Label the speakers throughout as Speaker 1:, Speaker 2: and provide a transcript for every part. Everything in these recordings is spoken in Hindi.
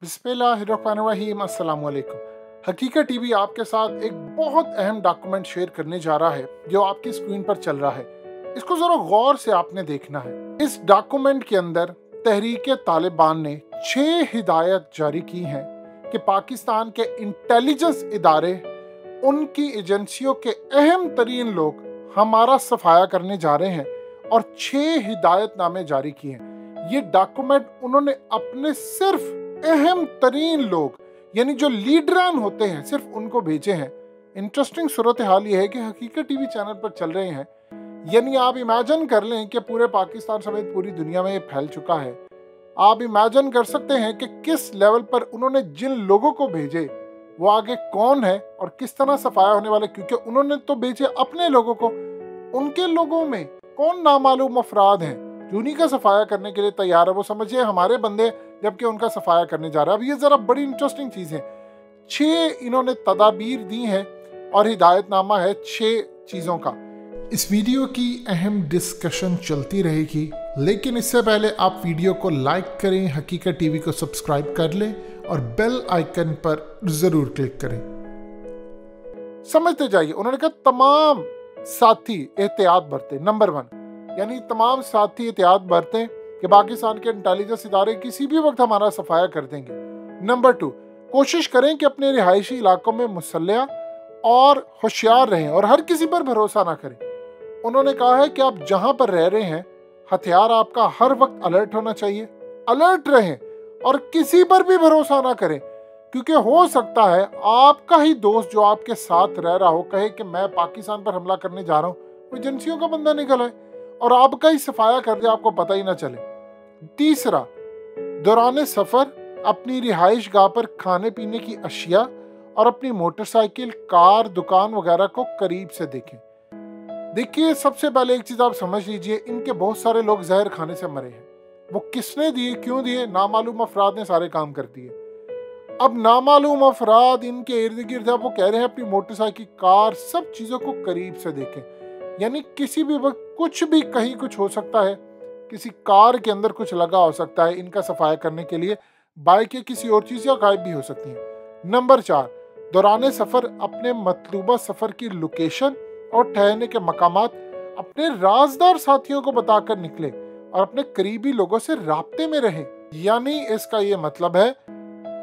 Speaker 1: बिस्मिल्लाहिर्रहमानिर्रहीम अस्सलाम वालेकुम। हकीकत टीवी आपके साथ एक बहुत अहम डॉक्यूमेंट शेयर करने जा रहा है जो आपकी स्क्रीन पर चल रहा है। इसको जरा गौर से आपने देखना है। इस डॉक्यूमेंट के अंदर तहरीक तालिबान ने 6 हिदायत जारी की हैं कि पाकिस्तान के इंटेलिजेंस इदारे, उनकी एजेंसियों के अहम तरीन लोग हमारा सफाया करने जा रहे हैं और 6 हिदायतनामे जारी किए हैं। ये डॉक्यूमेंट उन्होंने अपने सिर्फ अहम तरीन लोग यानी जो लीडरान होते हैं सिर्फ उनको भेजे हैं। इंटरेस्टिंग सूरत हाल ये है कि हकीकत टीवी चैनल पर चल रहे हैं, यानी आप इमेजिन कर लें कि पूरे पाकिस्तान समेत पूरी दुनिया में ये फैल चुका है। आप इमेजिन कर सकते हैं कि किस लेवल पर उन्होंने जिन लोगों को भेजे वो आगे कौन है और किस तरह सफाया होने वाले, क्योंकि उन्होंने तो भेजे अपने लोगों को। उनके लोगों में कौन नामालूम अफराद हैं जो उन्हीं का सफाया करने के लिए तैयार है। वो समझिए हमारे बंदे, जबकि उनका सफाया करने जा रहा है। अब ये जरा बड़ी इंटरेस्टिंग चीज़ है। 6 इन्होंने तदाबीर दी हैं और हिदायतनामा है 6 चीज़ों का। इस वीडियो की अहम डिस्कशन चलती रहेगी, लेकिन इससे पहले आप वीडियो को लाइक करें, हकीकत टीवी को सब्सक्राइब कर लें और बेल आइकन पर जरूर क्लिक करें। समझते जाइए। उन्होंने कहा तमाम साथी एहतियात बरतें। नंबर 1 यानी तमाम साथी एहतियात बरतें कि पाकिस्तान के इंटेलिजेंस इदारे किसी भी वक्त हमारा सफाया कर देंगे। नंबर 2 कोशिश करें कि अपने रिहायशी इलाकों में मुसल्लह और होशियार रहें और हर किसी पर भरोसा ना करें। उन्होंने कहा है कि आप जहां पर रह रहे हैं हथियार आपका हर वक्त अलर्ट होना चाहिए। अलर्ट रहें और किसी पर भी भरोसा ना करें, क्योंकि हो सकता है आपका ही दोस्त जो आपके साथ रह रहा हो कहे कि मैं पाकिस्तान पर हमला करने जा रहा हूँ, वो एजेंसियों का बंदा निकल आए और आपका ही सफाया कर दे, आपको पता ही ना चले। तीसरा, दौरान सफर अपनी रिहाइश गाह पर खाने पीने की अशिया और अपनी मोटरसाइकिल, कार, दुकान वगैरह को करीब से देखें। देखिए, सबसे पहले एक चीज आप समझ लीजिए, इनके बहुत सारे लोग जहर खाने से मरे हैं। वो किसने दिए, क्यों दिए? नामालूम अफराद ने सारे काम कर दिए। अब नामालूम अफराद इनके इर्द गिर्द है, वो कह रहे हैं अपनी मोटरसाइकिल, कार, सब चीजों को करीब से देखें। यानी किसी भी वक्त कुछ भी कहीं कुछ हो सकता है। किसी कार के अंदर कुछ लगा हो सकता है इनका सफाया करने के लिए, बाइक या किसी और चीज या गायब भी हो सकती है। नंबर 4 दौरान सफर अपने मतलूबा सफर की लोकेशन और ठहरने के मकामात अपने राजदार साथियों को बताकर निकले और अपने करीबी लोगों से राब्ते में रहें। यानी इसका ये मतलब है,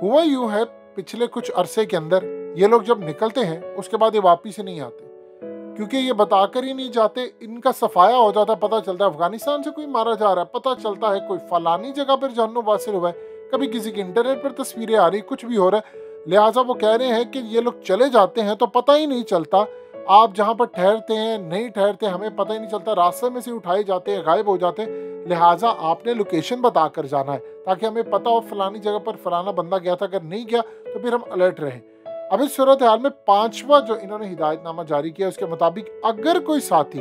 Speaker 1: हुआ यूं है पिछले कुछ अरसे के अंदर ये लोग जब निकलते हैं उसके बाद ये वापिस ही नहीं आते, क्योंकि ये बताकर ही नहीं जाते। इनका सफाया हो जाता है, पता चलता है अफगानिस्तान से कोई मारा जा रहा है, पता चलता है कोई फलानी जगह पर जहन्नुम वासिल हुआ है, कभी किसी के इंटरनेट पर तस्वीरें आ रही, कुछ भी हो रहा है। लिहाजा वो कह रहे हैं कि ये लोग चले जाते हैं तो पता ही नहीं चलता। आप जहाँ पर ठहरते हैं नहीं ठहरते, हमें पता ही नहीं चलता, रास्ते में से उठाए जाते हैं, गायब हो जाते हैं। लिहाजा आपने लोकेशन बताकर जाना है ताकि हमें पता हो फलानी जगह पर फलाना बंदा गया था। अगर नहीं गया तो फिर हम अलर्ट रहें। अब इस सूरत हाल में 5वां जो इन्होंने हिदायतनामा जारी किया उसके मुताबिक अगर कोई साथी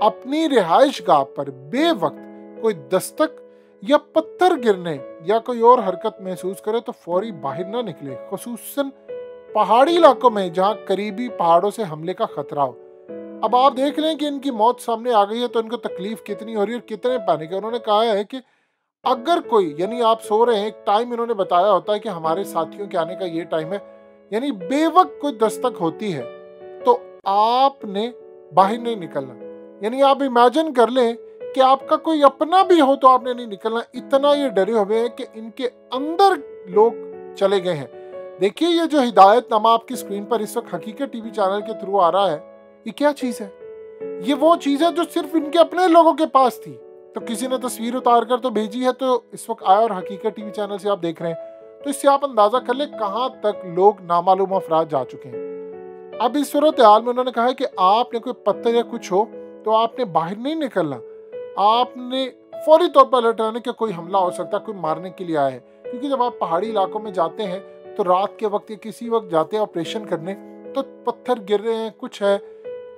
Speaker 1: अपनी रिहाइश गाह पर बेवक्त कोई दस्तक या पत्थर गिरने या कोई और हरकत महसूस करे तो फौरी बाहर ना निकले, खुसूसन पहाड़ी इलाकों में जहां करीबी पहाड़ों से हमले का खतरा हो। अब आप देख लें कि इनकी मौत सामने आ गई है तो इनको तकलीफ कितनी हो रही है और कितने पैनिक है। उन्होंने कहा है कि अगर कोई, यानी आप सो रहे हैं, एक टाइम इन्होंने बताया होता है कि हमारे साथियों के आने का ये टाइम है, यानी बेवक्त कोई दस्तक होती है तो आपने बाहर नहीं निकलना। यानी आप इमेजिन कर लें कि आपका कोई अपना भी हो तो आपने नहीं निकलना। इतना ये डरे हुए हैं कि इनके अंदर लोग चले गए हैं। देखिए, ये जो हिदायतनामा आपकी स्क्रीन पर इस वक्त हकीकत टीवी चैनल के थ्रू आ रहा है, ये क्या चीज है? ये वो चीज है जो सिर्फ इनके अपने लोगों के पास थी, तो किसी ने तस्वीर उतार कर तो भेजी है, तो इस वक्त आया और हकीकत टीवी चैनल से आप देख रहे हैं। तो इससे आप अंदाजा कर ले कहां तक लोग नामालूम अफराद जा चुके हैं। अब इस सूरत हाल में उन्होंने कहा है कि आपने कोई पत्थर या कुछ हो तो आपने बाहर नहीं निकलना। आपने फौरी तौर पर अलर्ट रहने कि कोई हमला हो सकता है, कोई मारने के लिए आया है। क्योंकि जब आप पहाड़ी इलाकों में जाते हैं तो रात के वक्त या किसी वक्त जाते हैं ऑपरेशन करने, तो पत्थर गिर रहे हैं, कुछ है,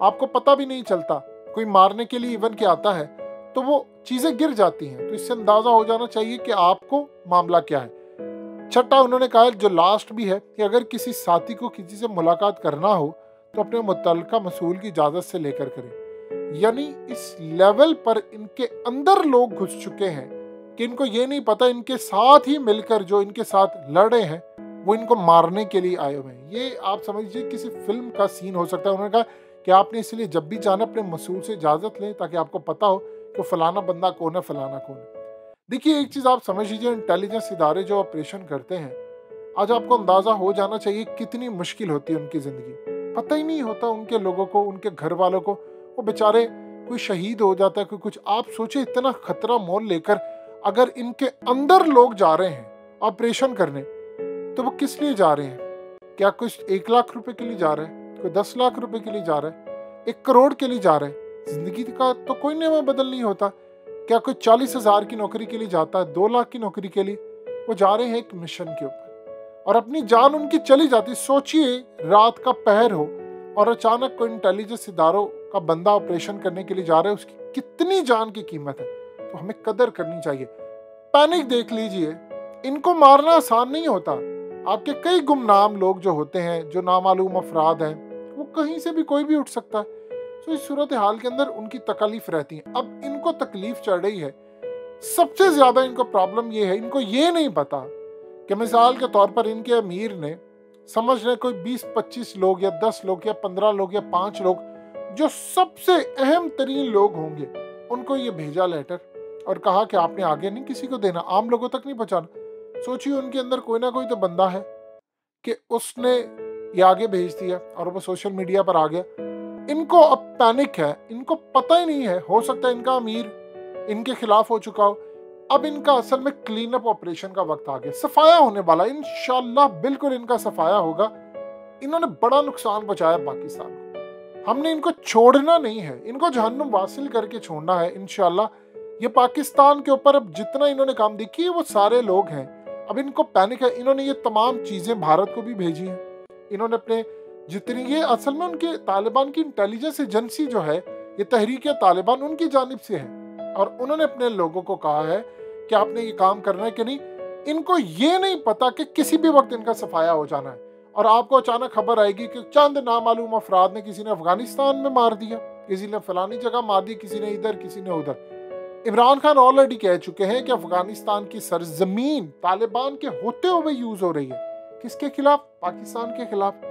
Speaker 1: आपको पता भी नहीं चलता, कोई मारने के लिए इवन के आता है तो वो चीजें गिर जाती हैं। तो इससे अंदाजा हो जाना चाहिए कि आपको मामला क्या है। 6 उन्होंने कहा, जो लास्ट भी है, कि अगर किसी साथी को किसी से मुलाकात करना हो तो अपने मुतल्लिका मसूल की इजाजत से लेकर करें। यानी इस लेवल पर इनके अंदर लोग घुस चुके हैं कि इनको ये नहीं पता इनके साथ ही मिलकर जो इनके साथ लड़े हैं वो इनको मारने के लिए आए हुए हैं। ये आप समझ लीजिए किसी फिल्म का सीन हो सकता है। उन्होंने कहा कि आपने इसलिए जब भी जाना अपने मसूल से इजाज़त लें ताकि आपको पता हो कि फलाना बंदा कौन है, फलाना कौन है। देखिए एक चीज़ आप समझ लीजिए, इंटेलिजेंस इदारे जो ऑपरेशन करते हैं, आज आपको अंदाज़ा हो जाना चाहिए कितनी मुश्किल होती है उनकी ज़िंदगी। पता ही नहीं होता उनके लोगों को, उनके घर वालों को, वो बेचारे कोई शहीद हो जाता है, कोई कुछ। आप सोचिए इतना खतरा मोल लेकर अगर इनके अंदर लोग जा रहे हैं ऑपरेशन करने, तो वो किस लिए जा रहे हैं? क्या कुछ 1 लाख रुपए के लिए जा रहा है, कोई 10 लाख रुपए के लिए जा रहा है, 1 करोड़ के लिए जा रहा है? जिंदगी का तो कोई नियम बदल नहीं होता। क्या कोई 40,000 की नौकरी के लिए जाता है, 2 लाख की नौकरी के लिए? वो जा रहे हैं एक मिशन के ऊपर और अपनी जान उनकी चली जाती। सोचिए रात का पहर हो और अचानक कोई इंटेलिजेंस इदारों का बंदा ऑपरेशन करने के लिए जा रहा है, उसकी कितनी जान की कीमत है। तो हमें कदर करनी चाहिए। पैनिक देख लीजिए, इनको मारना आसान नहीं होता। आपके कई गुमनाम लोग जो होते हैं, जो नामालूम अफराद हैं, वो कहीं से भी कोई भी उठ सकता है। तो इस सूरत हाल के अंदर उनकी तकलीफ रहती है। अब इनको तकलीफ चढ़ रही है, सबसे ज्यादा इनको प्रॉब्लम ये है, इनको ये नहीं पता कि मिसाल के तौर पर इनके अमीर ने समझ रहे कोई 20-25 लोग या 10 लोग या 15 लोग या 5 लोग जो सबसे अहम तरीन लोग होंगे, उनको ये भेजा लेटर और कहा कि आपने आगे नहीं किसी को देना, आम लोगों तक नहीं पहुंचाना। सोचिए उनके अंदर कोई ना कोई तो बंदा है कि उसने ये आगे भेज दिया और वो सोशल मीडिया पर आ गया। इनको अब पैनिक है, इनको पता ही नहीं है। हो सकता है इनका अमीर इनके खिलाफ हो चुका हो। अब इनका असल में क्लीन अप ऑपरेशन का वक्त आ गया, सफाया होने वाला। इंशाल्लाह बिल्कुल इनका सफाया होगा। इन्होंने बड़ा नुकसान पहुंचाया पाकिस्तान को। हमने इनको छोड़ना नहीं है, इनको जहन्नुम वासिल करके छोड़ना है इंशाल्लाह। ये पाकिस्तान के ऊपर अब जितना इन्होंने काम देखी है, वो सारे लोग हैं। अब इनको पैनिक है। इन्होंने ये तमाम चीजें भारत को भी भेजी हैं। इन्होंने अपने जितनी, ये असल में उनके तालिबान की इंटेलिजेंस एजेंसी जो है, ये तहरीक तालिबान, उनकी जानिब से है और उन्होंने अपने लोगों को कहा है कि आपने ये काम करना है कि नहीं। इनको ये नहीं पता कि किसी भी वक्त इनका सफाया हो जाना है और आपको अचानक खबर आएगी कि चंद नामालूम अफराद ने, किसी ने अफगानिस्तान में मार दिया, किसी ने फलानी जगह मार दी, किसी ने इधर, किसी ने उधर। इमरान खान ऑलरेडी कह चुके हैं कि अफगानिस्तान की सरजमीन तालिबान के होते हुए यूज हो रही है। किसके खिलाफ? पाकिस्तान के खिलाफ।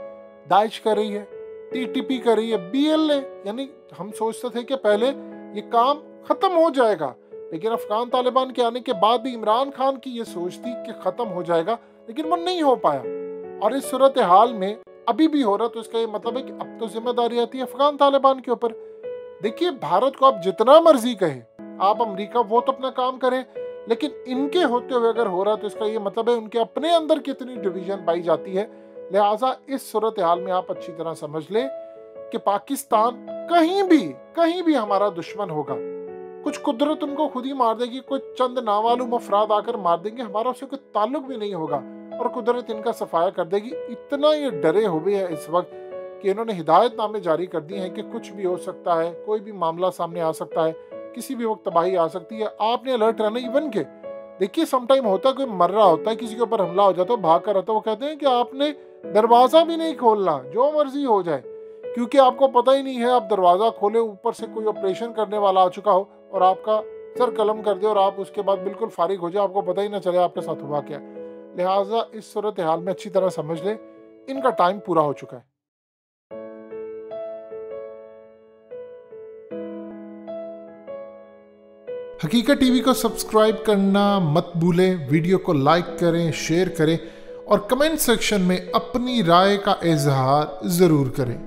Speaker 1: दाइश कर रही है, टीटीपी कर रही है, बीएलए। यानी हम सोचते थे कि पहले ये काम खत्म हो जाएगा, लेकिन अफगान तालिबान के आने के बाद भी इमरान खान की ये सोच थी कि खत्म हो जाएगा, लेकिन वो नहीं हो पाया। और इस सूरत हाल में अभी भी हो रहा, तो इसका ये मतलब है कि अब तो जिम्मेदारी आती है अफगान तालिबान के ऊपर। देखिए भारत को आप जितना मर्जी कहे, आप अमेरिका, वो तो अपना काम करें, लेकिन इनके होते हुए अगर हो रहा तो इसका ये मतलब है उनके अपने अंदर कितनी डिवीजन पाई जाती है। लिहाजा इस सूरत हाल में आप अच्छी तरह समझ लें कि पाकिस्तान कहीं भी हमारा दुश्मन होगा। कुछ कुदरत उनको खुद ही मार देगी, कोई चंद नामालूम अफराद आकर मार देंगे, हमारा उससे कोई ताल्लुक भी नहीं होगा और कुदरत इनका सफाया कर देगी। इतना ये डरे हुए हैं इस वक्त कि इन्होंने हिदायतनामे जारी कर दिए हैं कि कुछ भी हो सकता है, कोई भी मामला सामने आ सकता है, किसी भी वक्त तबाही आ सकती है। आपने अलर्ट रहना। इवन के देखिए समटाइम होता है, कोई मर रहा होता है, किसी के ऊपर हमला हो जाता है, भाग कर आता है, वो कहते हैं कि आपने दरवाजा भी नहीं खोलना, जो मर्जी हो जाए, क्योंकि आपको पता ही नहीं है। आप दरवाजा खोले, ऊपर से कोई ऑपरेशन करने वाला आ चुका हो और आपका सर कलम कर दे और आप उसके बाद बिल्कुल फारिग हो जाए, आपको पता ही ना चले आपके साथ हुआ क्या। लिहाजा इस सूरत हाल में अच्छी तरह समझ ले, इनका टाइम पूरा हो चुका है। हकीकत टीवी को सब्सक्राइब करना मत भूलें, वीडियो को लाइक करें, शेयर करें और कमेंट सेक्शन में अपनी राय का इजहार ज़रूर करें।